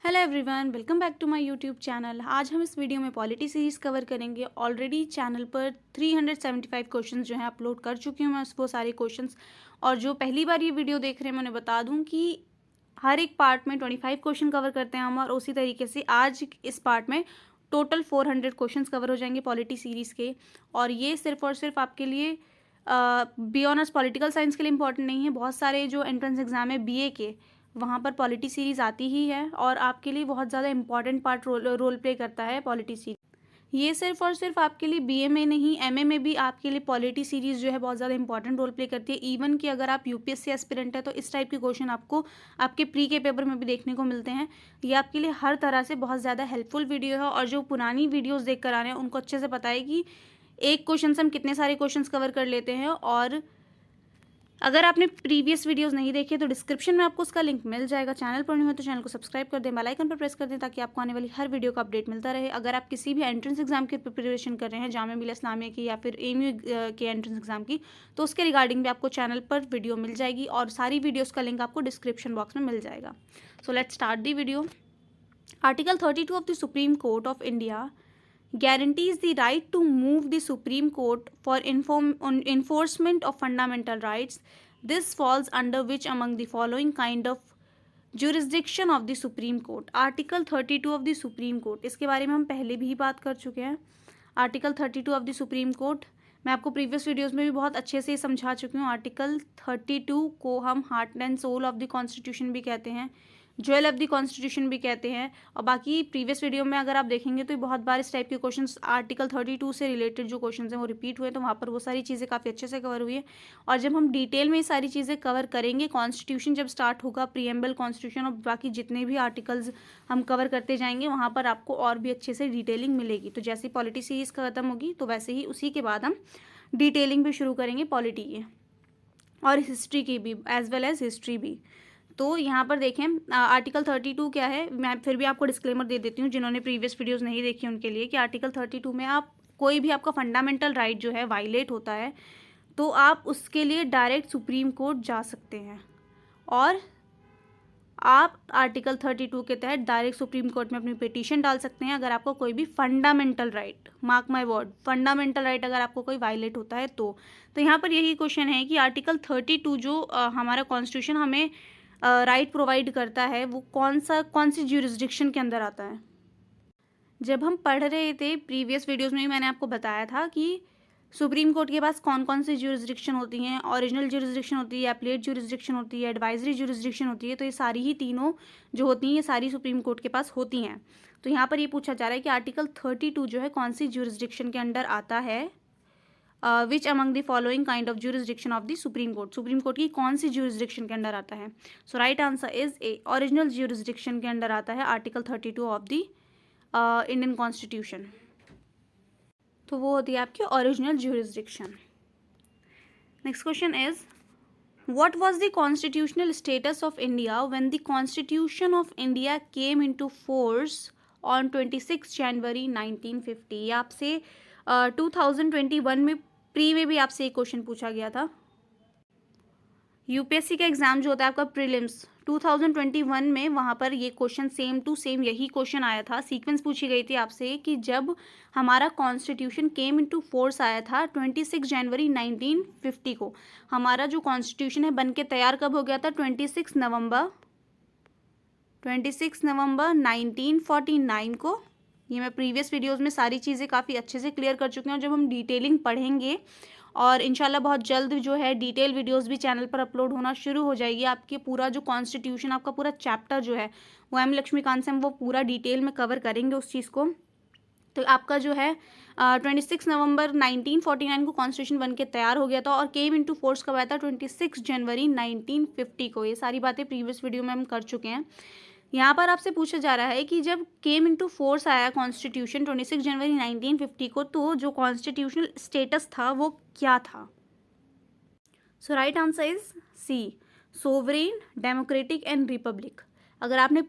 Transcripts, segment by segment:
Hello everyone, welcome back to my YouTube channel. आज हम इस वीडियो में पॉलिटी सीरीज़ कवर करेंगे। ऑलरेडी चैनल पर 375 क्वेश्चंस जो हैं अपलोड कर चुकी हूँ मैं वो सारे क्वेश्चंस। और जो पहली बार ये वीडियो देख रहे हैं मैं उन्हें बता दूं कि हर एक पार्ट में 25 क्वेश्चन कवर करते हैं हम, और उसी तरीके से आज इस पार्ट में टोटल 400 क्वेश्चन कवर हो जाएंगे पॉलिटी सीरीज़ के। और ये सिर्फ और सिर्फ आपके लिए बी ऑनर्स पॉलिटिकल साइंस के लिए इंपॉर्टेंट नहीं है। बहुत सारे जो एंट्रेंस एग्जाम है बीए के, वहाँ पर पॉलिटी सीरीज़ आती ही है और आपके लिए बहुत ज़्यादा इंपॉर्टेंट पार्ट रोल प्ले करता है पॉलिटी सीरीज़। ये सिर्फ और सिर्फ आपके लिए बीए में नहीं, एमए में भी आपके लिए पॉलिटी सीरीज़ जो है बहुत ज़्यादा इंपॉर्टेंट रोल प्ले करती है। इवन कि अगर आप यूपीएससी एस्पिरेंट है तो इस टाइप के क्वेश्चन आपको आपके प्री के पेपर में भी देखने को मिलते हैं। ये आपके लिए हर तरह से बहुत ज़्यादा हेल्पफुल वीडियो है। और जो पुरानी वीडियोज़ देख कर आ रहे हैं उनको अच्छे से पता है कि एक क्वेश्चन से हम कितने सारे क्वेश्चन कवर कर लेते हैं। और अगर आपने प्रीवियस वीडियोस नहीं देखे तो डिस्क्रिप्शन में आपको उसका लिंक मिल जाएगा। चैनल पर नहीं हो तो चैनल को सब्सक्राइब कर दें, बेल आइकन पर प्रेस कर दें ताकि आपको आने वाली हर वीडियो का अपडेट मिलता रहे। अगर आप किसी भी एंट्रेंस एग्जाम की प्रिपरेशन कर रहे हैं, जामिया मिलिया इस्लामिया की या फिर एमयू के एंट्रेंस एग्जाम की, तो उसके रिगार्डिंग भी आपको चैनल पर वीडियो मिल जाएगी और सारी वीडियोज़ का लिंक आपको डिस्क्रिप्शन बॉक्स में मिल जाएगा। So let's start the video. Article 32 of the Supreme court of India guarantees the right to move the Supreme Court for enforcement of fundamental rights. This falls under which among the following kind of jurisdiction of the Supreme Court? Article 32 of the Supreme court, इसके बारे में हम पहले भी बात कर चुके हैं। Article 32 of the Supreme court मैं आपको प्रीवियस वीडियोस में भी बहुत अच्छे से समझा चुकी हूँ। आर्टिकल 32 को हम heart and soul of the constitution भी कहते हैं, ज्वेल ऑफ द कॉन्स्टिट्यूशन भी कहते हैं। और बाकी प्रीवियस वीडियो में अगर आप देखेंगे तो बहुत बार इस टाइप के क्वेश्चंस आर्टिकल 32 से रिलेटेड जो क्वेश्चंस हैं वो रिपीट हुए, तो वहाँ पर वो सारी चीज़ें काफ़ी अच्छे से कवर हुई है। और जब हम डिटेल में ये सारी चीज़ें कवर करेंगे, कॉन्स्टिट्यूशन जब स्टार्ट होगा, प्रीएम्बल कॉन्स्टिट्यूशन और बाकी जितने भी आर्टिकल्स हम कवर करते जाएंगे, वहाँ पर आपको और भी अच्छे से डिटेलिंग मिलेगी। तो जैसे पॉलिटी सीरीज़ खत्म होगी तो वैसे ही उसी के बाद हम डिटेलिंग भी शुरू करेंगे पॉलिटी की और हिस्ट्री की भी, एज वेल एज हिस्ट्री भी। तो यहाँ पर देखें आर्टिकल 32 क्या है, मैं फिर भी आपको डिस्क्लेमर दे देती हूँ जिन्होंने प्रीवियस वीडियोस नहीं देखी उनके लिए, कि आर्टिकल 32 में आप कोई भी आपका फंडामेंटल राइट जो है वायलेट होता है तो आप उसके लिए डायरेक्ट सुप्रीम कोर्ट जा सकते हैं। और आप आर्टिकल 32 के तहत डायरेक्ट सुप्रीम कोर्ट में अपनी पिटीशन डाल सकते हैं अगर आपको कोई भी fundamental right, mark my word, fundamental right अगर आपको कोई वायलेट होता है तो यहाँ पर यही क्वेश्चन है कि आर्टिकल 32 जो हमारा कॉन्स्टिट्यूशन हमें राइट प्रोवाइड करता है वो कौन सी ज्यूरिसडिक्शन के अंदर आता है। जब हम पढ़ रहे थे प्रीवियस वीडियोस में भी मैंने आपको बताया था कि सुप्रीम कोर्ट के पास कौन कौन सी ज्यूरिसडिक्शन होती हैं। ओरिजिनल ज्यूरिसडिक्शन होती है, एप्लेट ज्यूरिसडिक्शन होती है, एडवाइजरी ज्यूरिसडिक्शन होती है। तो ये सारी ही तीनों जो होती हैं ये सारी सुप्रीम कोर्ट के पास होती हैं। तो यहाँ पर ये पूछा जा रहा है कि आर्टिकल 32 जो है कौन सी ज्यूरिसडिक्शन के अंडर आता है। Which among the following kind of jurisdiction of the Supreme Court, Supreme Court की कौन सी ज्यूरिसडिक्शन के अंडर आता है। So right answer is A, original jurisdiction के अंडर आता है article 32 of the Indian constitution. तो वो होती है आपकी original jurisdiction. Next question is what was the constitutional status of India when the constitution of India came into force on 26 जनवरी 1950। आपसे 2021 में प्री में भी आपसे एक क्वेश्चन पूछा गया था। यूपीएससी का एग्जाम जो होता है आपका प्रीलिम्स 2021 में, वहाँ पर ये क्वेश्चन सेम टू सेम यही क्वेश्चन आया था। सीक्वेंस पूछी गई थी आपसे कि जब हमारा कॉन्स्टिट्यूशन केम इनटू फोर्स आया था 26 जनवरी 1950 को, हमारा जो कॉन्स्टिट्यूशन है बन के तैयार कब हो गया था, 26 नवंबर 1949 को। ये मैं प्रीवियस वीडियोस में सारी चीज़ें काफ़ी अच्छे से क्लियर कर चुकी हूँ। जब हम डिटेलिंग पढ़ेंगे और इंशाल्लाह बहुत जल्द जो है डिटेल वीडियोस भी चैनल पर अपलोड होना शुरू हो जाएगी। आपके पूरा जो कॉन्स्टिट्यूशन, आपका पूरा चैप्टर जो है वो एम लक्ष्मीकांत से हम वो पूरा डिटेल में कवर करेंगे उस चीज़ को। तो आपका जो है 26 नवंबर 1949 को कॉन्स्टिट्यूशन बन के तैयार हो गया था और केम इनटू फोर्स कब आया था, 26 जनवरी 1950 को। ये सारी बातें प्रीवियस वीडियो में हम कर चुके हैं। यहाँ पर आपसे पूछा जा रहा है कि जब केम इनटू फोर्स आया कॉन्स्टिट्यूशन 26 जनवरी 1950 को, तो जो कॉन्स्टिट्यूशनल स्टेटस था वो क्या था। So right answer is C, sovereign, democratic and republic. अगर आपने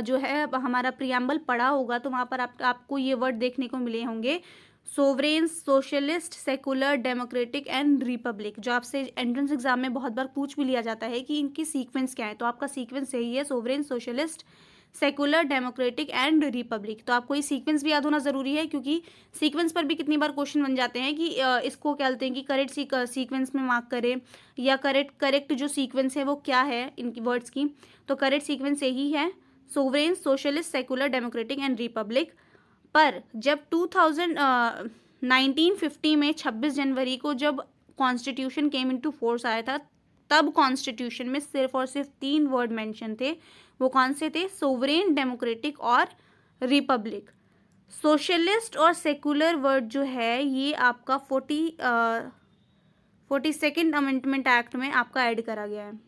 जो है हमारा प्रियम्बल पढ़ा होगा तो वहाँ पर आपको ये वर्ड देखने को मिले होंगे, sovereign, socialist, secular, democratic and Republic, जो आपसे एंट्रेंस एग्जाम में बहुत बार पूछ भी लिया जाता है कि इनकी सीक्वेंस क्या है। तो आपका सीक्वेंस यही है, sovereign, socialist, secular, democratic and Republic. तो आपको ये सीक्वेंस भी याद होना ज़रूरी है, क्योंकि सीक्वेंस पर भी कितनी बार क्वेश्चन बन जाते हैं कि इसको क्या बोलते हैं कि करेक्ट सीक्वेंस में मार्क करें, या करेक्ट जो सीक्वेंस है वो क्या है इनकी वर्ड्स की। तो करेक्ट सीक्वेंस यही है, sovereign, socialist, secular, democratic and Republic. पर जब 1950 में 26 जनवरी को जब कॉन्स्टिट्यूशन केम इनटू फोर्स आया था, तब कॉन्स्टिट्यूशन में सिर्फ और सिर्फ 3 वर्ड मेंशन थे। वो कौन से थे? सोवरेन, डेमोक्रेटिक और रिपब्लिक। सोशलिस्ट और सेकुलर वर्ड जो है ये आपका 42nd अमेंडमेंट एक्ट में आपका ऐड करा गया है।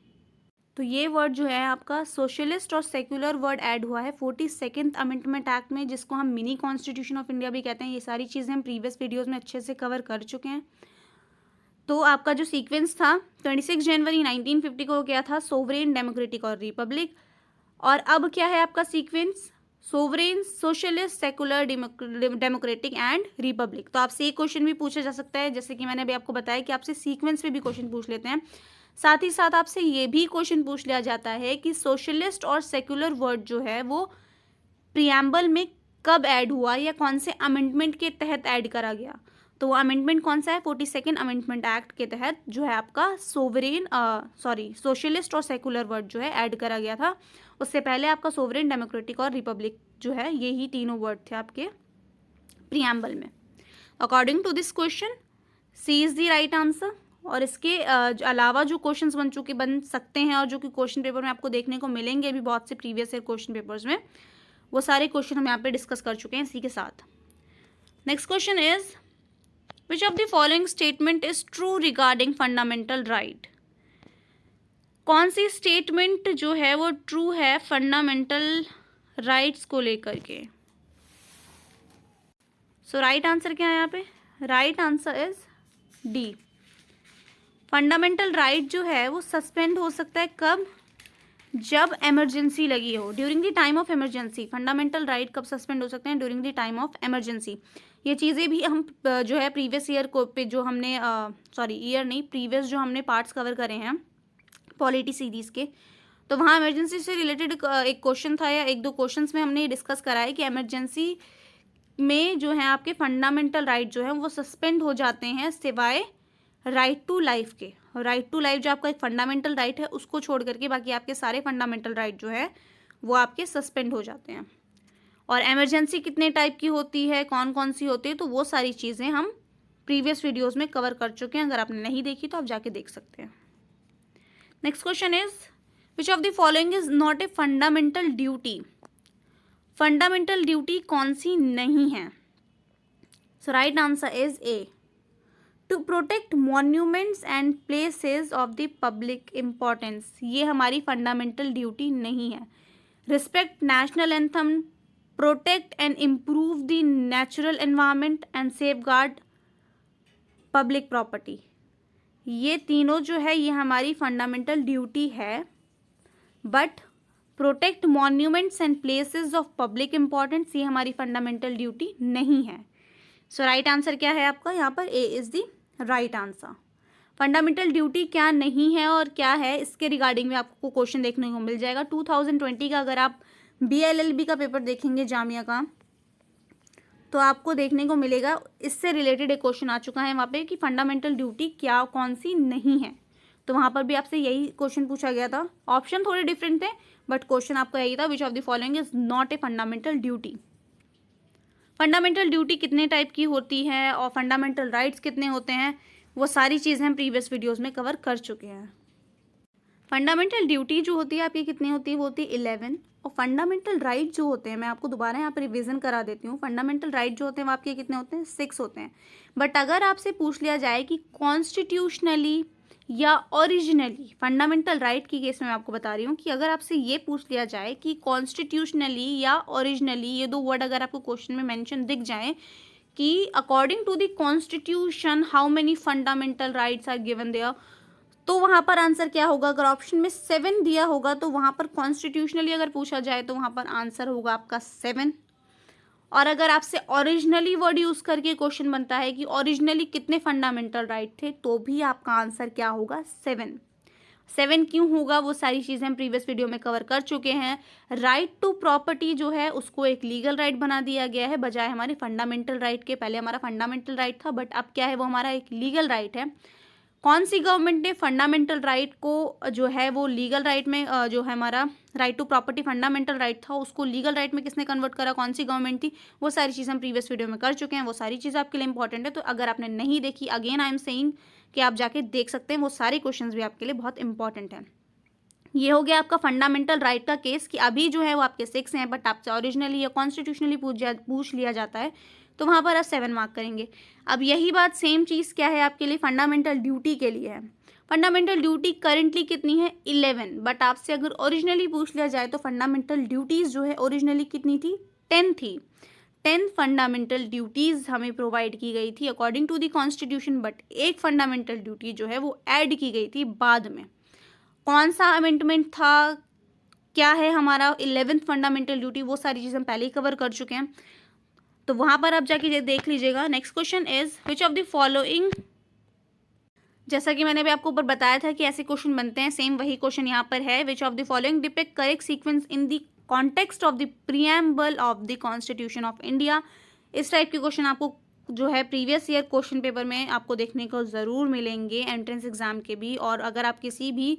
तो ये वर्ड जो है आपका सोशलिस्ट और सेक्युलर वर्ड ऐड हुआ है 42nd अमेंडमेंट एक्ट में, जिसको हम मिनी कॉन्स्टिट्यूशन ऑफ इंडिया भी कहते हैं। ये सारी चीज़ें हम प्रीवियस वीडियोस में अच्छे से कवर कर चुके हैं। तो आपका जो सीक्वेंस था 26 जनवरी 1950 को क्या था? सोवरेन, डेमोक्रेटिक और रिपब्लिक। और अब क्या है आपका sequence? Sovereign, socialist, secular, democratic and Republic. तो आपसे एक क्वेश्चन भी पूछा जा सकता है, जैसे कि मैंने अभी आपको बताया कि आपसे सीक्वेंस पे भी क्वेश्चन पूछ लेते हैं। साथ ही साथ आपसे ये भी क्वेश्चन पूछ लिया जाता है कि सोशलिस्ट और सेकुलर वर्ड जो है वो प्रियम्बल में कब ऐड हुआ या कौन से अमेंडमेंट के तहत ऐड करा गया। तो वो अमेंडमेंट कौन सा है? 42nd अमेंडमेंट एक्ट के तहत जो है आपका सोशलिस्ट और सेकुलर वर्ड जो है ऐड करा गया था। उससे पहले आपका सोवरेन, डेमोक्रेटिक और रिपब्लिक जो है यही तीनों वर्ड थे आपके प्रियम्बल में। According to this question C is the right answer. और इसके अलावा जो क्वेश्चंस बन सकते हैं और जो कि क्वेश्चन पेपर में आपको देखने को मिलेंगे अभी बहुत से प्रीवियस ईयर क्वेश्चन पेपर्स में, वो सारे क्वेश्चन हम यहाँ पे डिस्कस कर चुके हैं इसी के साथ। Next question is which of the following statement is true regarding fundamental right. कौन सी स्टेटमेंट जो है वो ट्रू है फंडामेंटल राइट्स को लेकर के? सो राइट आंसर क्या है यहाँ पे? Right answer is D. Fundamental right जो है वो सस्पेंड हो सकता है कब? जब इमरजेंसी लगी हो, during the time of emergency. Fundamental right कब सस्पेंड हो सकते हैं? During the time of emergency. ये चीज़ें भी हम जो है प्रीवियस ईयर को पे जो हमने प्रीवियस जो हमने पार्ट्स कवर करे हैं पॉलिटी सीरीज़ के, तो वहाँ इमरजेंसी से रिलेटेड एक क्वेश्चन था या एक दो क्वेश्चंस में हमने डिस्कस करा है कि इमरजेंसी में जो है आपके फंडामेंटल राइट जो है वो सस्पेंड हो जाते हैं सिवाय राइट टू लाइफ के। राइट टू लाइफ जो आपका एक फंडामेंटल राइट है उसको छोड़ करके बाकी आपके सारे फंडामेंटल राइट जो है वो आपके सस्पेंड हो जाते हैं। और इमरजेंसी कितने टाइप की होती है, कौन कौन सी होती है, तो वो सारी चीज़ें हम प्रीवियस वीडियोस में कवर कर चुके हैं। अगर आपने नहीं देखी तो आप जाके देख सकते हैं। Next question is which of the following is not a fundamental duty. Fundamental duty कौन सी नहीं है? So right answer is A, to protect monuments and places of the public importance. ये हमारी फंडामेंटल ड्यूटी नहीं है। Respect national anthem, protect and improve the natural environment and safeguard public property. ये तीनों जो है ये हमारी फंडामेंटल ड्यूटी है, but protect monuments and places of public importance ये हमारी फंडामेंटल ड्यूटी नहीं है। सो राइट आंसर क्या है आपका? यहाँ पर A is the right answer. Fundamental duty क्या नहीं है और क्या है, इसके रिगार्डिंग में आपको क्वेश्चन देखने को मिल जाएगा 2020 का। अगर आप BLLB का पेपर देखेंगे जामिया का, तो आपको देखने को मिलेगा इससे रिलेटेड एक क्वेश्चन आ चुका है वहाँ पे कि फंडामेंटल ड्यूटी क्या कौन सी नहीं है। तो वहाँ पर भी आपसे यही क्वेश्चन पूछा गया था। ऑप्शन थोड़े डिफरेंट थे बट क्वेश्चन आपका यही था, विच of the following is not a fundamental duty. Fundamental duty कितने टाइप की होती है और फंडामेंटल राइट्स कितने होते हैं, वो सारी चीज़ें हम प्रीवियस वीडियोस में कवर कर चुके हैं। फंडामेंटल ड्यूटी जो होती है आपकी कितनी होती है? वो होती है 11। और फंडामेंटल राइट जो होते हैं, मैं आपको दोबारा यहाँ पर रिवीजन करा देती हूँ। फंडामेंटल राइट जो होते हैं वो आपके कितने होते हैं? 6 होते हैं। बट अगर आपसे पूछ लिया जाए कि कॉन्स्टिट्यूशनली या ओरिजिनली, फंडामेंटल राइट की केस में मैं आपको बता रही हूँ कि अगर आपसे ये पूछ लिया जाए कि कॉन्स्टिट्यूशनली या ओरिजिनली, ये दो वर्ड अगर आपको क्वेश्चन में मेंशन दिख जाए कि according to the constitution how many fundamental rights are given there, तो वहाँ पर आंसर क्या होगा? अगर ऑप्शन में 7 दिया होगा तो वहाँ पर कॉन्स्टिट्यूशनली अगर पूछा जाए तो वहाँ पर आंसर होगा आपका 7। और अगर आपसे ओरिजिनली वर्ड यूज़ करके क्वेश्चन बनता है कि ओरिजिनली कितने फंडामेंटल राइट थे, तो भी आपका आंसर क्या होगा? 7। 7 क्यों होगा, वो सारी चीज़ें हम प्रीवियस वीडियो में कवर कर चुके हैं। राइट टू प्रॉपर्टी जो है उसको एक लीगल राइट बना दिया गया है बजाय हमारे फंडामेंटल राइट के। पहले हमारा फंडामेंटल राइट था, बट अब क्या है, वो हमारा एक लीगल राइट है। कौन सी गवर्नमेंट ने फंडामेंटल राइट को जो है वो लीगल राइट में, जो है हमारा right to property fundamental right था, उसको लीगल राइट में किसने कन्वर्ट करा, कौन सी गवर्नमेंट थी, वो सारी चीज़ें हम प्रीवियस वीडियो में कर चुके हैं। वो सारी चीज़ें आपके लिए इंपॉर्टेंट है, तो अगर आपने नहीं देखी, अगेन आई एम सेइंग कि आप जाके देख सकते हैं, वो सारे क्वेश्चंस भी आपके लिए बहुत इंपॉर्टेंट हैं। ये हो गया आपका फंडामेंटल राइट का केस कि अभी जो है वो आपके 6 हैं, बट आपसे ओरिजिनली या कॉन्स्टिट्यूशनली पूछ लिया जाता है तो वहाँ पर आप 7 मार्क करेंगे। अब यही बात सेम चीज़ क्या है आपके लिए फंडामेंटल ड्यूटी के लिए है। फंडामेंटल ड्यूटी करेंटली कितनी है, 11, बट आपसे अगर ओरिजिनली पूछ लिया जाए तो फंडामेंटल ड्यूटीज़ जो है ओरिजिनली कितनी थी, 10 थी। 10 फंडामेंटल ड्यूटीज़ हमें प्रोवाइड की गई थी according to the constitution, but एक फंडामेंटल ड्यूटी जो है वो ऐड की गई थी बाद में। कौन सा अमेंडमेंट था, क्या है हमारा 11th फंडामेंटल ड्यूटी, वो सारी चीज़ हम पहले ही कवर कर चुके हैं, तो वहाँ पर आप जाके देख लीजिएगा। Next question is which of the following, जैसा कि मैंने भी आपको ऊपर बताया था कि ऐसे क्वेश्चन बनते हैं, सेम वही क्वेश्चन यहाँ पर है। विच of the following depict correct sequence in the context of the preamble of the constitution of India. इस टाइप के क्वेश्चन आपको जो है प्रीवियस ईयर क्वेश्चन पेपर में आपको देखने को ज़रूर मिलेंगे, एंट्रेंस एग्जाम के भी, और अगर आप किसी भी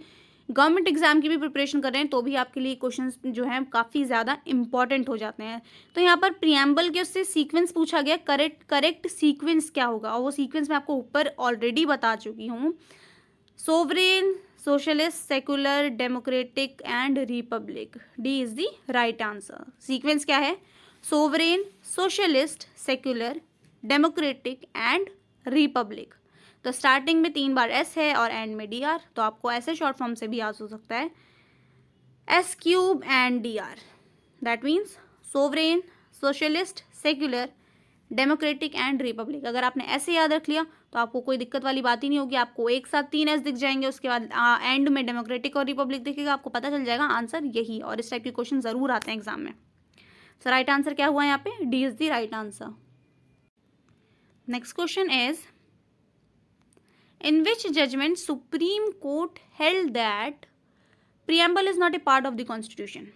गवर्नमेंट एग्जाम की भी प्रिपरेशन कर रहे हैं तो भी आपके लिए क्वेश्चंस जो हैं काफ़ी ज़्यादा इंपॉर्टेंट हो जाते हैं। तो यहाँ पर प्रीएम्बल के उससे सीक्वेंस पूछा गया, करेक्ट सीक्वेंस क्या होगा, और वो सीक्वेंस मैं आपको ऊपर ऑलरेडी बता चुकी हूँ। Sovereign, socialist, secular, democratic and Republic, D is the right answer. Sequence क्या है, sovereign, socialist, secular, democratic and Republic. तो स्टार्टिंग में 3 बार एस है और एंड में डी आर, तो आपको ऐसे शॉर्ट फॉर्म से भी याद हो सकता है, S cube and D R, that means sovereign, socialist, secular, democratic and republic. अगर आपने ऐसे याद रख लिया तो आपको कोई दिक्कत वाली बात ही नहीं होगी, आपको एक साथ 3 एस दिख जाएंगे, उसके बाद एंड में डेमोक्रेटिक और रिपब्लिक दिखेगा, आपको पता चल जाएगा आंसर यही। और इस टाइप के क्वेश्चन ज़रूर आते हैं एग्जाम में। सो राइट आंसर क्या हुआ यहाँ पे, D is the right answer. Next question is in which judgment Supreme Court held that preamble is not a part of the constitution।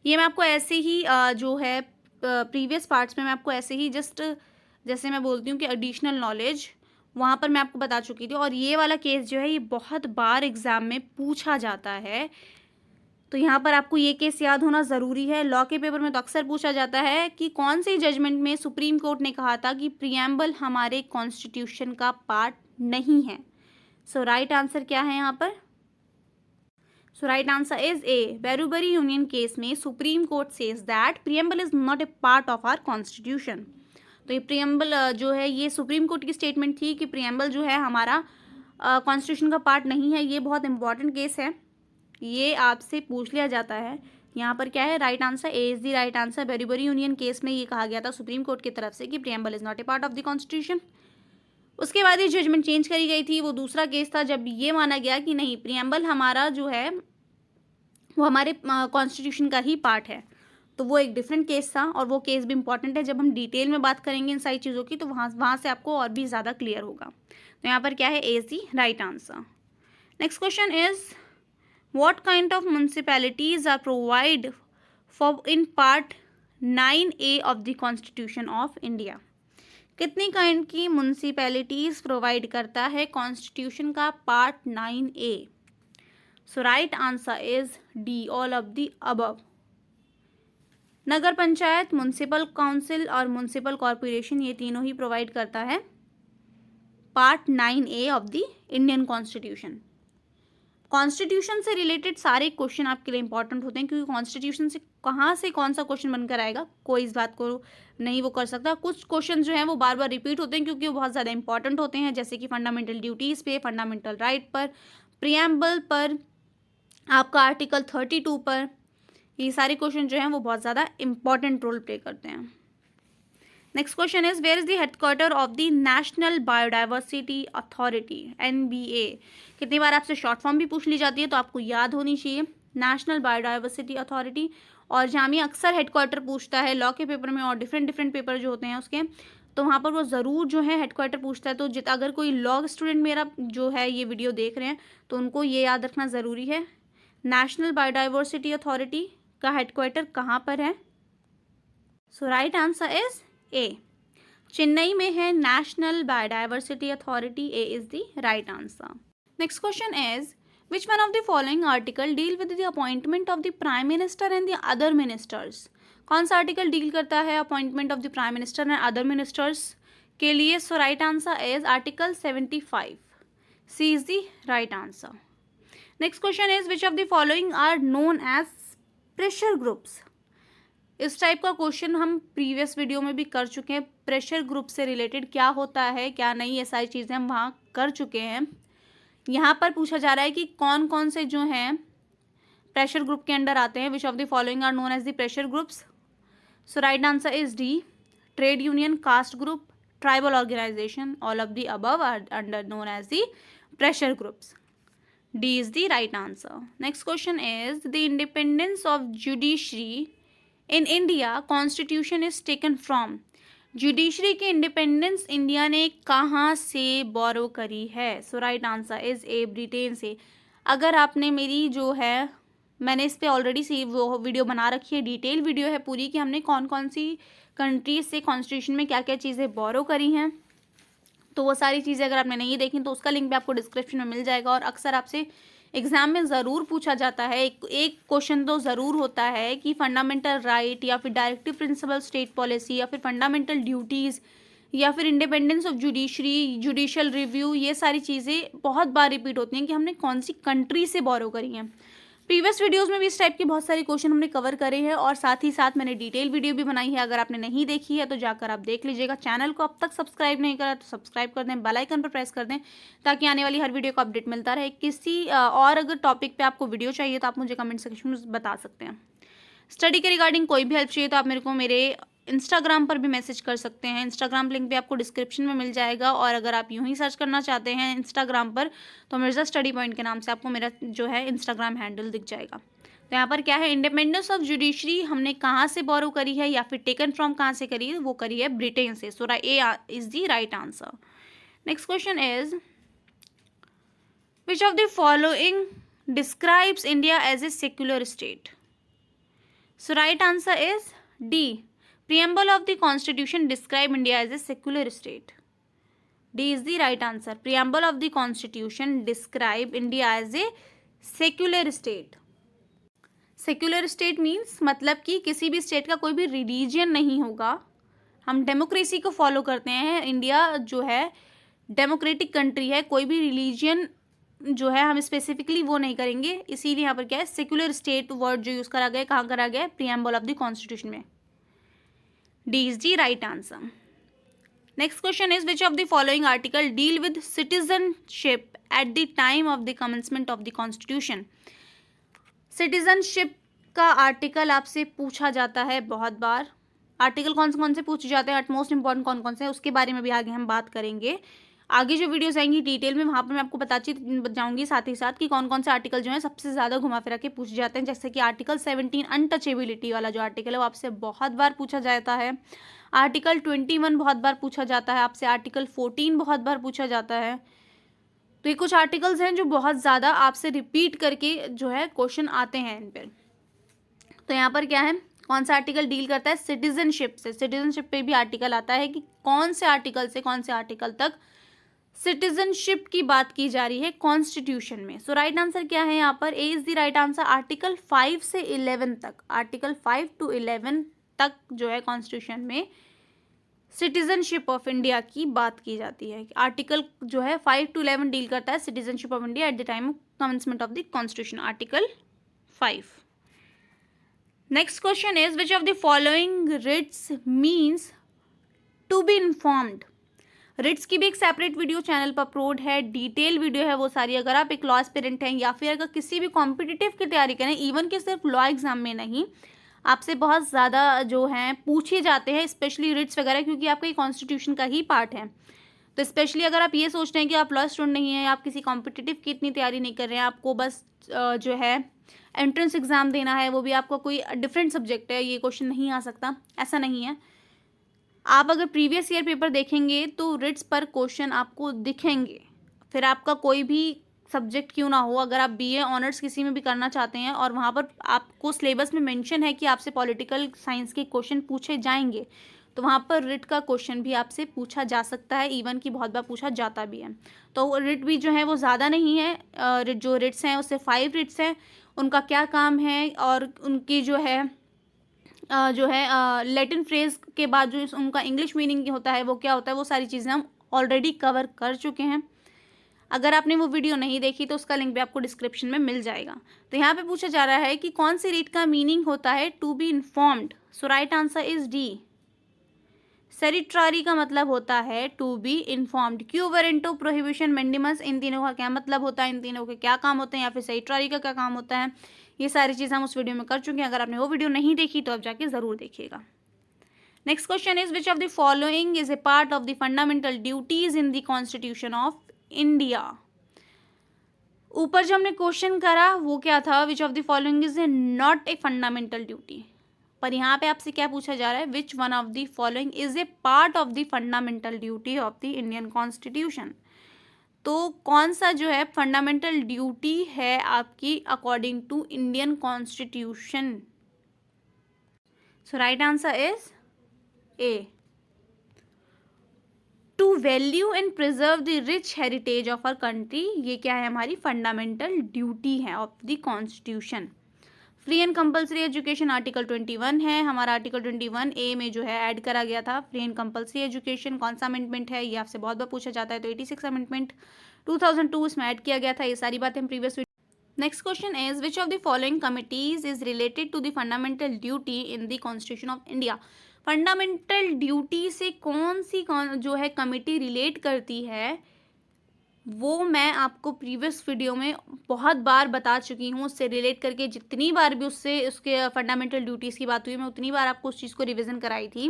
ये मैं आपको ऐसे ही जो है प्रीवियस पार्ट्स में मैं आपको ऐसे ही जस्ट जैसे मैं बोलती हूँ कि एडिशनल नॉलेज वहाँ पर मैं आपको बता चुकी थी, और ये वाला केस जो है ये बहुत बार एग्जाम में पूछा जाता है, तो यहाँ पर आपको ये केस याद होना ज़रूरी है। लॉ के पेपर में तो अक्सर पूछा जाता है कि कौन सी जजमेंट में सुप्रीम कोर्ट ने कहा था कि प्रीएम्बल हमारे कॉन्स्टिट्यूशन का पार्ट नहीं है। सो राइट आंसर क्या है यहाँ पर, so right answer is A. Berubari union case में Supreme Court says that preamble is not a part of our constitution. तो ये प्रीएम्बल जो है ये सुप्रीम कोर्ट की स्टेटमेंट थी कि प्रीएम्बल जो है हमारा कॉन्स्टिट्यूशन का पार्ट नहीं है। ये बहुत इंपॉर्टेंट केस है, ये आपसे पूछ लिया जाता है। यहाँ पर क्या है, right answer A is the right answer. Berubari union case में ये कहा गया था सुप्रीम कोर्ट की तरफ से कि preamble is not a part of the constitution. उसके बाद ये जजमेंट चेंज करी गई थी, वो दूसरा केस था जब ये माना गया कि नहीं प्रीएम्बल हमारा जो है वो हमारे कॉन्स्टिट्यूशन का ही पार्ट है। तो वो एक डिफरेंट केस था, और वो केस भी इंपॉर्टेंट है। जब हम डिटेल में बात करेंगे इन सारी चीज़ों की तो वहाँ से आपको और भी ज़्यादा क्लियर होगा। तो यहाँ पर क्या है, A is the right answer. Next question is what kind of municipalities are provide for in part 9A of the constitution of India. कितनी काइंड की म्यूनसिपैलिटीज़ प्रोवाइड करता है कॉन्स्टिट्यूशन का part 9A। So right answer is D, all of the above. Nagar panchayat, municipal council और municipal corporation, ये तीनों ही provide करता है part 9A of the Indian constitution. Constitution से रिलेटेड सारे क्वेश्चन आपके लिए इंपॉर्टेंट होते हैं, क्योंकि कॉन्स्टिट्यूशन से कहाँ से कौन सा क्वेश्चन बनकर आएगा कोई इस बात को नहीं वो कर सकता। कुछ क्वेश्चन जो हैं वो बार बार रिपीट होते हैं क्योंकि वो बहुत ज़्यादा इंपॉर्टेंट होते हैं, जैसे कि फंडामेंटल ड्यूटीज़ पे, फंडामेंटल राइट पर, प्रीएम्बल पर, आपका आर्टिकल 32 पर, ये सारे क्वेश्चन जो हैं वो बहुत ज़्यादा इंपॉर्टेंट रोल प्ले करते हैं। Next question is where is the headquarter of the national biodiversity authority, NBA। कितनी बार आपसे शॉर्ट फॉर्म भी पूछ ली जाती है तो आपको याद होनी चाहिए, नेशनल बायोडाइवर्सिटी अथॉरिटी। और जामिया अक्सर हेडक्वार्टर पूछता है लॉ के पेपर में और डिफरेंट पेपर जो होते हैं उसके, तो वहाँ पर वो ज़रूर जो है हेडक्वार्टर पूछता है। तो अगर कोई लॉ स्टूडेंट मेरा जो है ये वीडियो देख रहे हैं तो उनको ये याद रखना ज़रूरी है। नेशनल बायोडाइवर्सिटी अथॉरिटी का हेडक्वार्टर कहाँ पर है? So right answer is A, Chennai में है national biodiversity authority. A is the right answer. Next question is which one of the following article deal with the appointment of the prime minister and the other ministers? कौन सा article deal करता है appointment of the prime minister and other ministers के लिए? So right answer is article 75। C is the right answer. Next question is which of the following are known as pressure groups? इस type का question हम previous video में भी कर चुके हैं। प्रेशर ग्रुप से रिलेटेड क्या होता है क्या नहीं, ये सारी चीज़ें हम वहाँ कर चुके हैं। यहाँ पर पूछा जा रहा है कि कौन कौन से जो हैं प्रेशर ग्रुप के अंडर आते हैं। Which of the following are known as the pressure groups? So right answer is D, trade union, caste group, tribal organisation. All of the above are under known as the pressure groups. D is the right answer. Next question is the independence of judiciary in India constitution is taken from? Judiciary की independence India ने कहाँ से borrow करी है? So right answer is A, Britain से। अगर आपने मेरी जो है, मैंने इस पर ऑलरेडी सी वो वीडियो बना रखी है, डिटेल वीडियो है पूरी कि हमने कौन कौन सी कंट्रीज से कॉन्स्टिट्यूशन में क्या क्या चीज़ें बोरो करी हैं। तो वो सारी चीज़ें अगर आपने नहीं देखी तो उसका लिंक भी आपको डिस्क्रिप्शन में मिल जाएगा। और अक्सर आपसे एग्जाम में ज़रूर पूछा जाता है, एक क्वेश्चन तो ज़रूर होता है कि फंडामेंटल राइट या फिर डायरेक्टिव प्रिंसिपल स्टेट पॉलिसी या फिर फंडामेंटल ड्यूटीज़ या फिर independence of judiciary, judicial review, ये सारी चीज़ें बहुत बार रिपीट होती हैं कि हमने कौन सी कंट्री से बोरो करी हैं। प्रीवियस वीडियोस में भी इस टाइप के बहुत सारे क्वेश्चन हमने कवर करे हैं और साथ ही साथ मैंने डिटेल वीडियो भी बनाई है। अगर आपने नहीं देखी है तो जाकर आप देख लीजिएगा। चैनल को अब तक सब्सक्राइब नहीं करा तो सब्सक्राइब कर दें, बेल आइकन पर प्रेस कर दें ताकि आने वाली हर वीडियो का अपडेट मिलता रहे। किसी और अगर टॉपिक पे आपको वीडियो चाहिए तो आप मुझे कमेंट सेक्शन में बता सकते हैं। स्टडी के रिगार्डिंग कोई भी हेल्प चाहिए तो आप मेरे को मेरे इंस्टाग्राम पर भी मैसेज कर सकते हैं। इंस्टाग्राम लिंक भी आपको डिस्क्रिप्शन में मिल जाएगा। और अगर आप यूं ही सर्च करना चाहते हैं इंस्टाग्राम पर तो मिर्ज़ा स्टडी पॉइंट के नाम से आपको मेरा जो है इंस्टाग्राम हैंडल दिख जाएगा। तो यहाँ पर क्या है, इंडिपेंडेंस ऑफ जुडिशरी हमने कहाँ से बोरो करी है या फिर टेकन फ्रॉम कहाँ से करी है? वो करी है ब्रिटेन से। So A is the right answer. Next question is which of the following describes India as a secular state? So right answer is D, preamble of the constitution describe India as a secular state. D is the right answer. Preamble of the constitution describe India as a secular state. Secular state means मतलब कि किसी भी state का कोई भी religion नहीं होगा। हम डेमोक्रेसी को फॉलो करते हैं। इंडिया जो है डेमोक्रेटिक कंट्री है, कोई भी रिलीजन जो है हम स्पेसिफिकली वो नहीं करेंगे। इसीलिए यहाँ पर क्या है, सेक्युलर स्टेट वर्ड जो यूज़ करा गया, कहाँ करा गया? प्रीएम्बल ऑफ द कॉन्स्टिट्यूशन में। D is the right answer. Next question is which of the following article deal with citizenship at the time of the commencement of the constitution? Citizenship का article आपसे पूछा जाता है बहुत बार। Article कौन से पूछे जाते हैं, एटमोस्ट इंपॉर्टेंट कौन से हैं, उसके बारे में भी आगे हम बात करेंगे। आगे जो वीडियोस आएंगी डिटेल में वहाँ पर मैं आपको बताती जाऊँगी साथ ही साथ कि कौन से आर्टिकल जो है सबसे ज़्यादा घुमा फिरा के पूछे जाते हैं। जैसे कि आर्टिकल 17 अनटचेबिलिटी वाला जो आर्टिकल है वो आपसे बहुत बार पूछा जाता है। आर्टिकल 21 बहुत बार पूछा जाता है आपसे। आर्टिकल 14 बहुत बार पूछा जाता है। तो ये कुछ आर्टिकल्स हैं जो बहुत ज़्यादा आपसे रिपीट करके जो है क्वेश्चन आते हैं इन पर। तो यहाँ पर क्या है, कौन सा आर्टिकल डील करता है? सिटीजनशिप से। सिटीजनशिप पे भी आर्टिकल आता है कि कौन से आर्टिकल से कौन से आर्टिकल तक सिटीजनशिप की बात की जा रही है कॉन्स्टिट्यूशन में। सो राइट आंसर क्या है यहाँ पर? A is the right answer. Article 5 से 11 तक, आर्टिकल 5 to 11 तक जो है कॉन्स्टिट्यूशन में सिटीजनशिप ऑफ इंडिया की बात की जाती है। आर्टिकल जो है 5 to 11 डील करता है citizenship of India at the time of commencement of the constitution, article 5। Next question is which of the following writs means to be informed? Writs की भी एक सेपरेट वीडियो चैनल पर अपलोड है, डिटेल वीडियो है वो सारी। अगर आप एक लॉ एस्पिरेंट हैं या फिर अगर किसी भी कॉम्पिटिटिव की तैयारी करें, इवन कि सिर्फ लॉ एग्जाम में नहीं, आपसे बहुत ज़्यादा जो हैं पूछे जाते हैं स्पेशली रिट्स वगैरह, क्योंकि आपका ये कॉन्स्टिट्यूशन का ही पार्ट है। तो स्पेशली अगर आप ये सोच रहे हैं कि आप लॉ स्टूडेंट नहीं हैं, आप किसी कॉम्पिटिटिव की इतनी तैयारी नहीं कर रहे हैं, आपको बस जो है एंट्रेंस एग्ज़ाम देना है, वो भी आपका कोई डिफरेंट सब्जेक्ट है, ये क्वेश्चन नहीं आ सकता, ऐसा नहीं है। आप अगर प्रीवियस ईयर पेपर देखेंगे तो रिट्स पर क्वेश्चन आपको दिखेंगे। फिर आपका कोई भी सब्जेक्ट क्यों ना हो, अगर आप बीए ऑनर्स किसी में भी करना चाहते हैं और वहाँ पर आपको सिलेबस में मेंशन है कि आपसे पॉलिटिकल साइंस के क्वेश्चन पूछे जाएंगे, तो वहाँ पर रिट का क्वेश्चन भी आपसे पूछा जा सकता है, इवन कि बहुत बार पूछा जाता भी है। तो रिट भी जो है वो ज़्यादा नहीं है, जो रिट्स हैं उससे 5 रिट्स हैं। उनका क्या काम है और उनकी जो है लैटिन फ्रेज के बाद जो उनका इंग्लिश मीनिंग होता है वो क्या होता है, वो सारी चीज़ें हम ऑलरेडी कवर कर चुके हैं। अगर आपने वो वीडियो नहीं देखी तो उसका लिंक भी आपको डिस्क्रिप्शन में मिल जाएगा। तो यहाँ पे पूछा जा रहा है कि कौन सी रीड का मीनिंग होता है to be informed. So right answer is D. Certiorari का मतलब होता है to be informed. Quo warranto, prohibition, mandamus, इन तीनों का क्या मतलब होता है, इन तीनों के क्या काम होते हैं, या फिर सेरिट्रारी का क्या काम होता है, ये सारी चीज़ हम उस वीडियो में कर चुके हैं। अगर आपने वो वीडियो नहीं देखी तो आप जाके ज़रूर देखिएगा। Next question is which of the following is a part of the fundamental duties in the constitution of India. ऊपर जो हमने क्वेश्चन करा वो क्या था, विच of the following is a not a fundamental duty. पर यहाँ पे आपसे क्या पूछा जा रहा है, विच one of the following is a part of the fundamental duty of the Indian constitution. तो कौन सा जो है फंडामेंटल ड्यूटी है आपकी according to Indian constitution. So right answer is A, to value and preserve the rich heritage of our country. ये क्या है, हमारी फंडामेंटल ड्यूटी है of the constitution. Free and compulsory education article 21 है हमारा। Article 21 ए में जो है ऐड करा गया था फ्री एंड कंपल्सरी एजुकेशन। कौन सा अमेंडमेंट है, ये आपसे बहुत बार पूछा जाता है, तो 86 अमेंडमेंट 2002 इसमें ऐड किया गया था। ये सारी बातें हम previous. Next question is which of the following committees is related to the fundamental duty in the constitution of India. Fundamental duty से कौन सी जो है कमिटी रिलेट करती है, वो मैं आपको प्रीवियस वीडियो में बहुत बार बता चुकी हूँ। उससे रिलेट करके जितनी बार भी उसके फंडामेंटल ड्यूटीज़ की बात हुई, मैं उतनी बार आपको उस चीज़ को रिवीजन कराई थी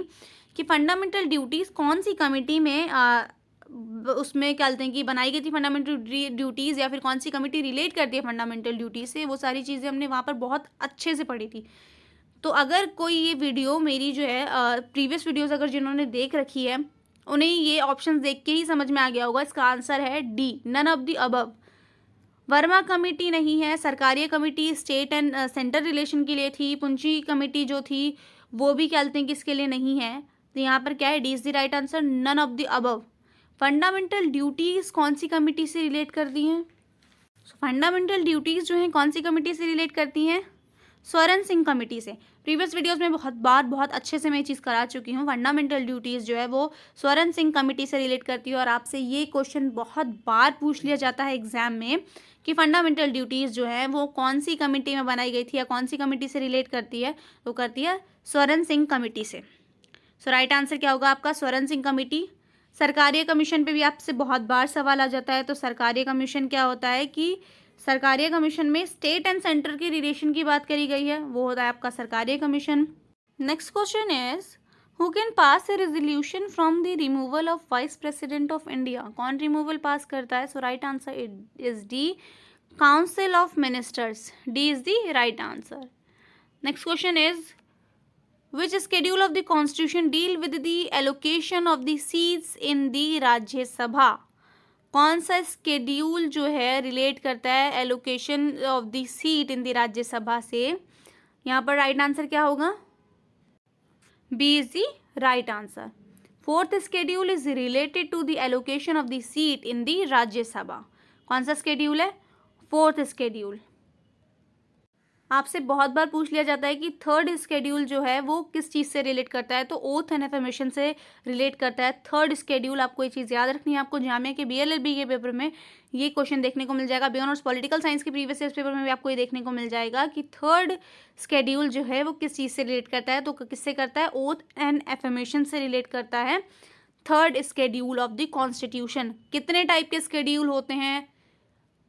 कि फंडामेंटल ड्यूटीज़ कौन सी कमिटी में उसमें क्या कहते हैं कि बनाई गई थी फंडामेंटल ड्यूटीज़, या फिर कौन सी कमिटी रिलेट करती है फंडामेंटल ड्यूटी से। वो सारी चीज़ें हमने वहाँ पर बहुत अच्छे से पढ़ी थी। तो अगर कोई ये वीडियो मेरी जो है प्रीवियस वीडियोज़ अगर जिन्होंने देख रखी है, उन्हें ये ऑप्शन देख के ही समझ में आ गया होगा। इसका आंसर है D, none of the above. Verma committee नहीं है। सरकारी committee state and centre relation के लिए थी। पुंची कमेटी जो थी वो भी क्या कहते हैं कि इसके लिए नहीं है। तो यहाँ पर क्या है, D is the right answer, none of the above. Fundamental duties कौन सी कमेटी से रिलेट करती हैं। फंडामेंटल ड्यूटीज जो हैं कौन सी कमेटी से रिलेट करती हैं, स्वरण सिंह कमेटी से। प्रीवियस वीडियोस में बहुत अच्छे से मैं ये चीज़ करा चुकी हूँ। फंडामेंटल ड्यूटीज़ जो है वो स्वरण सिंह कमेटी से रिलेट करती है। और आपसे ये क्वेश्चन बहुत बार पूछ लिया जाता है एग्जाम में कि फंडामेंटल ड्यूटीज़ जो है वो कौन सी कमेटी में बनाई गई थी या कौन सी कमेटी से रिलेट करती है, तो करती है स्वरण सिंह कमेटी से। सो राइट आंसर क्या होगा आपका, स्वरण सिंह कमेटी। सरकारी कमीशन पे भी आपसे बहुत बार सवाल आ जाता है। तो सरकारी कमीशन क्या होता है कि सरकारी कमीशन में स्टेट एंड सेंटर के रिलेशन की बात करी गई है, वो होता है आपका सरकारी commission. Next question is who can pass a resolution from the removal of vice president of India. कौन रिमूवल पास करता है। So right answer is D, council of ministers. D is the right answer. Next question is which schedule of the constitution deal with the allocation of the seats in the राज्य सभा। कौन सा schedule जो है relate करता है allocation of the seat in the Rajya Sabha से। यहाँ पर राइट आंसर क्या होगा, B is the right answer. Fourth schedule is related to the allocation of the seat in the Rajya Sabha. कौन सा स्केड्यूल है, फोर्थ स्केड्यूल। आपसे बहुत बार पूछ लिया जाता है कि थर्ड स्केड्यूल जो है वो किस चीज़ से रिलेट करता है, तो ओथ एंड एफर्मेशन से रिलेट करता है थर्ड स्केड्यूल। आपको ये चीज़ याद रखनी है। आपको जामिया के बीएलएलबी के पेपर में ये क्वेश्चन देखने को मिल जाएगा। बी ऑनर्स पॉलिटिकल साइंस के प्रीवियस ईयर पेपर में भी आपको ये देखने को मिल जाएगा कि थर्ड स्केड्यूल जो है वो किस चीज़ से रिलेट करता है, तो किससे करता है, ओथ एंड एफर्मेशन से रिलेट करता है third schedule of the constitution. कितने टाइप के स्केड्यूल होते हैं,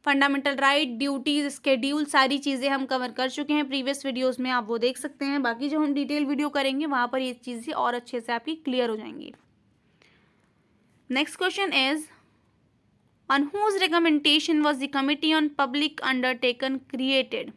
फंडामेंटल राइट, ड्यूटीज, स्केड्यूल, सारी चीज़ें हम कवर कर चुके हैं प्रीवियस वीडियोस में, आप वो देख सकते हैं। बाकी जो हम डिटेल वीडियो करेंगे वहाँ पर ये चीज़ें और अच्छे से आपकी क्लियर हो जाएंगी। Next question is on whose recommendation was the committee on public undertaken created.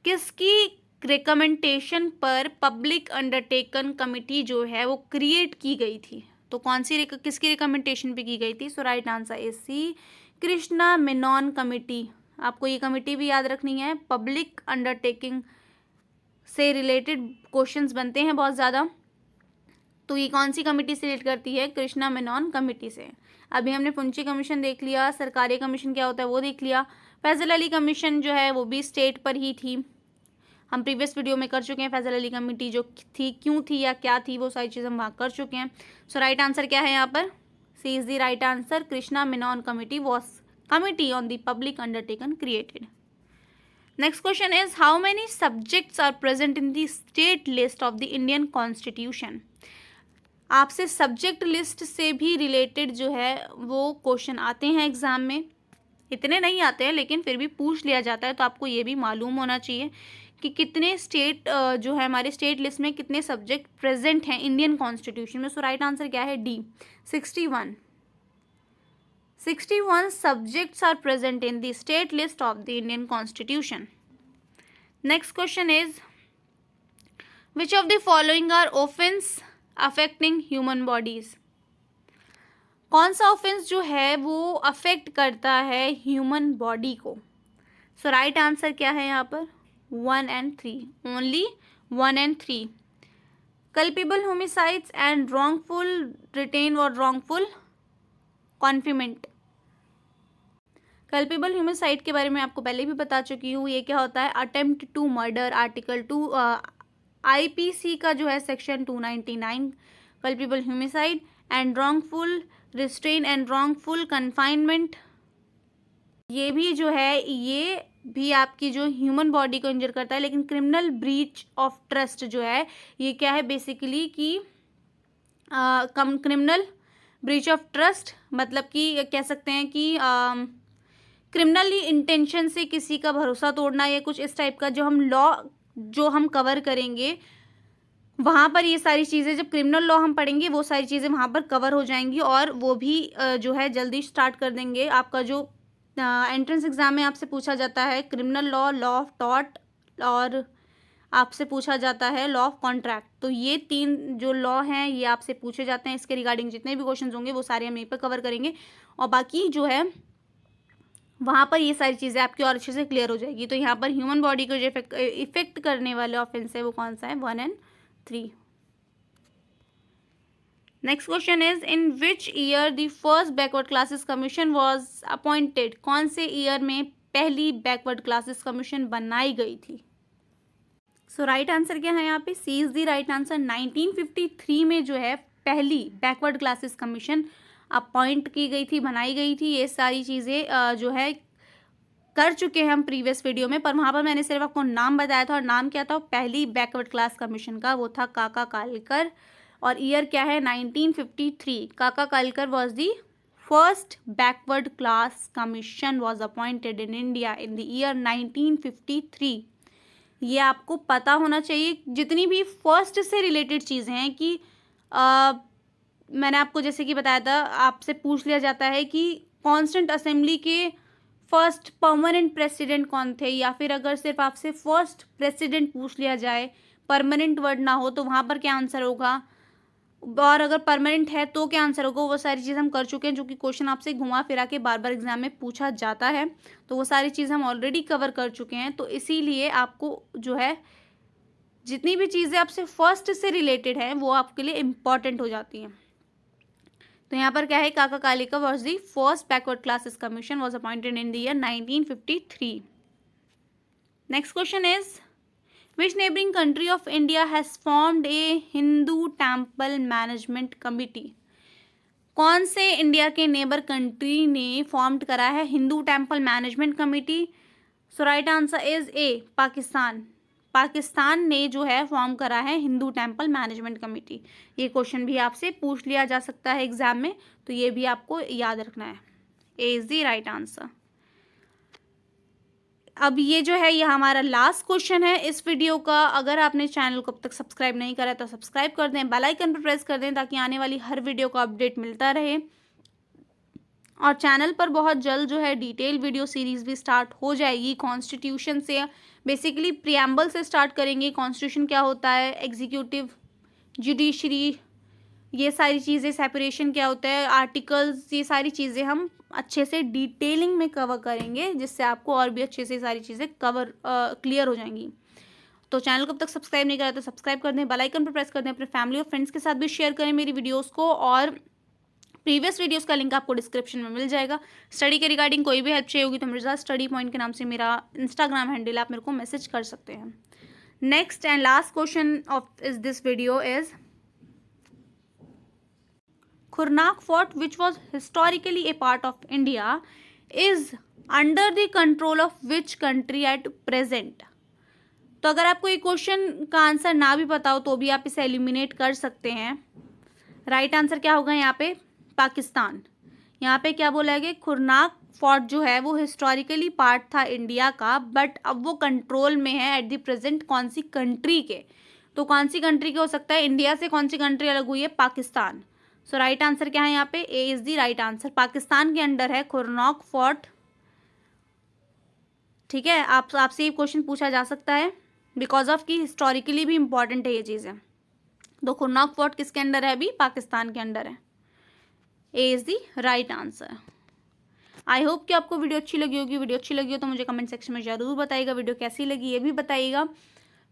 किसकी रिकमेंडेशन पर पब्लिक अंडरटेकन कमिटी जो है वो क्रिएट की गई थी? तो कौन सी किसकी रिकमेंडेशन पे की गई थी? So right answer is C, Krishna Menon committee. आपको ये कमिटी भी याद रखनी है, पब्लिक अंडरटेकिंग से रिलेटेड क्वेश्चंस बनते हैं बहुत ज़्यादा। तो ये कौन सी कमिटी से रिलेट करती है? कृष्णा मेनन कमेटी से। अभी हमने पुंची कमीशन देख लिया, सरकारी कमीशन क्या होता है वो देख लिया, फैजल अली कमीशन जो है वो भी स्टेट पर ही थी, हम प्रीवियस वीडियो में कर चुके हैं। फैजल अली कमेटी जो थी क्यों थी या क्या थी वो सारी चीज़ हम वहाँ कर चुके हैं। सो राइट आंसर क्या है यहाँ पर? C is the right answer, Krishna Menon committee was committee on the public undertaken created. Next question is how many subjects are present in the state list of the Indian constitution? आपसे subject list से भी related जो है वो question आते हैं exam में, इतने नहीं आते हैं लेकिन फिर भी पूछ लिया जाता है, तो आपको ये भी मालूम होना चाहिए कि कितने स्टेट जो है हमारे स्टेट लिस्ट में कितने सब्जेक्ट प्रेजेंट हैं इंडियन कॉन्स्टिट्यूशन में। सो राइट आंसर क्या है? D, 61। 61 subjects are present in the state list of the Indian constitution. Next question is which of the following are offence affecting human bodies? कौन सा offence जो है वो affect करता है ह्यूमन बॉडी को? सो राइट आंसर क्या है यहाँ पर? 1 and 3, only 1 and 3। Culpable homicides and wrongful restraint और रॉन्गफुल कॉन्फिमेंट। कल्पेबल होमिसाइड के बारे में आपको पहले भी बता चुकी हूँ, ये क्या होता है? Attempt to murder, article 2 IPC का जो है section 299 culpable homicide, and wrongful restraint and wrongful confinement, ये भी जो है ये भी आपकी जो ह्यूमन बॉडी को इंजर करता है। लेकिन क्रिमिनल ब्रीच ऑफ ट्रस्ट जो है ये क्या है बेसिकली कि क्रिमिनल ब्रीच ऑफ ट्रस्ट मतलब कि कह सकते हैं कि क्रिमिनली इंटेंशन से किसी का भरोसा तोड़ना या कुछ इस टाइप का जो हम लॉ जो हम कवर करेंगे वहाँ पर ये सारी चीज़ें, जब क्रिमिनल लॉ हम पढ़ेंगे वो सारी चीज़ें वहाँ पर कवर हो जाएंगी और वो भी जो है जल्दी स्टार्ट कर देंगे। आपका जो एंट्रेंस एग्जाम में आपसे पूछा जाता है criminal law, law of tort और आपसे पूछा जाता है लॉ ऑफ कॉन्ट्रैक्ट, तो ये 3 जो लॉ हैं ये आपसे पूछे जाते हैं। इसके रिगार्डिंग जितने भी क्वेश्चन होंगे वो सारे हम यहीं पर कवर करेंगे और बाकी जो है वहाँ पर ये सारी चीज़ें आपकी और अच्छे से क्लियर हो जाएगी। तो यहाँ पर ह्यूमन बॉडी को जो इफेक्ट करने वाले ऑफेंस है वो कौन सा है? 1 and 3। Next question is in which year the first backward classes commission was appointed? कौन से ईयर में पहली बैकवर्ड क्लासेस कमीशन बनाई गई थी? सो राइट आंसर क्या है यहाँ पे? सी इज द राइट आंसर। 1953 में जो है पहली बैकवर्ड क्लासेस कमीशन अपॉइंट की गई थी, बनाई गई थी। ये सारी चीज़ें जो है कर चुके हैं हम प्रीवियस वीडियो में, पर वहाँ पर मैंने सिर्फ आपको नाम बताया था और नाम क्या था पहली बैकवर्ड क्लास कमीशन का? वो था काका कालेलकर और ईयर क्या है? 1953। काका Kalelkar was the first backward class commission was appointed in India in the year 1953। ये आपको पता होना चाहिए। जितनी भी फर्स्ट से रिलेटेड चीज़ें हैं कि मैंने आपको जैसे कि बताया था, आपसे पूछ लिया जाता है कि कॉन्स्टिट्यूंट असेंबली के फर्स्ट परमानेंट प्रेसिडेंट कौन थे, या फिर अगर सिर्फ आपसे फर्स्ट प्रेसिडेंट पूछ लिया जाए, परमानेंट वर्ड ना हो तो वहाँ पर क्या आंसर होगा, और अगर परमानेंट है तो क्या आंसर होगा। वो सारी चीज़ हम कर चुके हैं, जो कि क्वेश्चन आपसे घुमा फिरा के बार बार एग्जाम में पूछा जाता है, तो वो सारी चीज़ हम ऑलरेडी कवर कर चुके हैं। तो इसीलिए आपको जो है जितनी भी चीज़ें आपसे फर्स्ट से रिलेटेड हैं वो आपके लिए इम्पॉर्टेंट हो जाती हैं। तो यहाँ पर क्या है? काका Kalelkar was the first backward classes commission was appointed in the year 1953। Next question is which neighbouring country of India has formed A Hindu temple management committee? कौन से इंडिया के नेबर कंट्री ने फॉर्म्ड करा है Hindu temple management committee? So right answer is ए, पाकिस्तान। पाकिस्तान ने जो है form करा है हिंदू टेम्पल मैनेजमेंट कमेटी। ये क्वेश्चन भी आपसे पूछ लिया जा सकता है एग्जाम में, तो ये भी आपको याद रखना है। A is the right answer. अब ये जो है ये हमारा लास्ट क्वेश्चन है इस वीडियो का। अगर आपने चैनल को अब तक सब्सक्राइब नहीं करा तो सब्सक्राइब कर दें, बेल आइकन पर प्रेस कर दें ताकि आने वाली हर वीडियो का अपडेट मिलता रहे। और चैनल पर बहुत जल्द जो है डिटेल वीडियो सीरीज़ भी स्टार्ट हो जाएगी। कॉन्स्टिट्यूशन से बेसिकली प्रियम्बल से स्टार्ट करेंगे, कॉन्स्टिट्यूशन क्या होता है, एग्जीक्यूटिव, जुडिशरी, ये सारी चीज़ें, सेपरेशन क्या होता है, आर्टिकल्स, ये सारी चीज़ें हम अच्छे से डिटेलिंग में कवर करेंगे, जिससे आपको और भी अच्छे से सारी चीज़ें क्लियर हो जाएंगी। तो चैनल को अब तक सब्सक्राइब नहीं करा तो सब्सक्राइब कर दें, बेल आइकन पर प्रेस कर दें, अपने फैमिली और फ्रेंड्स के साथ भी शेयर करें मेरी वीडियोस को, और प्रीवियस वीडियोस का लिंक आपको डिस्क्रिप्शन में मिल जाएगा। स्टडी के रिगार्डिंग कोई भी हेल्प चाहिए होगी तो मिर्जा स्टडी पॉइंट के नाम से मेरा इंस्टाग्राम हैंडल, आप मेरे को मैसेज कर सकते हैं। Next and last question of is this video is Khurnak fort which was historically a part of India is under the control of which country at present. तो अगर आपको ये क्वेश्चन का आंसर ना भी पता हो तो भी आप इसे एलिमिनेट कर सकते हैं। राइट आंसर क्या होगा यहाँ पे, पाकिस्तान। यहाँ पे क्या बोला है कि खुरनाक फोर्ट जो है वो हिस्टोरिकली पार्ट था इंडिया का, बट अब वो कंट्रोल में है एट द प्रेजेंट कौन सी कंट्री के। तो कौन सी कंट्री के हो सकता है, इंडिया से कौन सी कंट्री अलग हुई है, पाकिस्तान। सो राइट आंसर क्या है यहाँ पे, A is the right answer. Pakistan के अंडर है खुरनाक फोर्ट। ठीक है, आपसे ये क्वेश्चन पूछा जा सकता है बिकॉज ऑफ कि हिस्टोरिकली भी इंपॉर्टेंट है ये चीज़ें। तो खुरनाक फोर्ट किसके अंडर है, अभी पाकिस्तान के अंडर है। A is the right answer. I hope कि आपको वीडियो अच्छी लगी होगी। वीडियो अच्छी लगी हो तो मुझे कमेंट सेक्शन में ज़रूर बताइएगा। वीडियो कैसी लगी ये भी बताइएगा।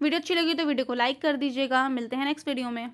वीडियो अच्छी लगी तो वीडियो को लाइक कर दीजिएगा। मिलते हैं नेक्स्ट वीडियो में।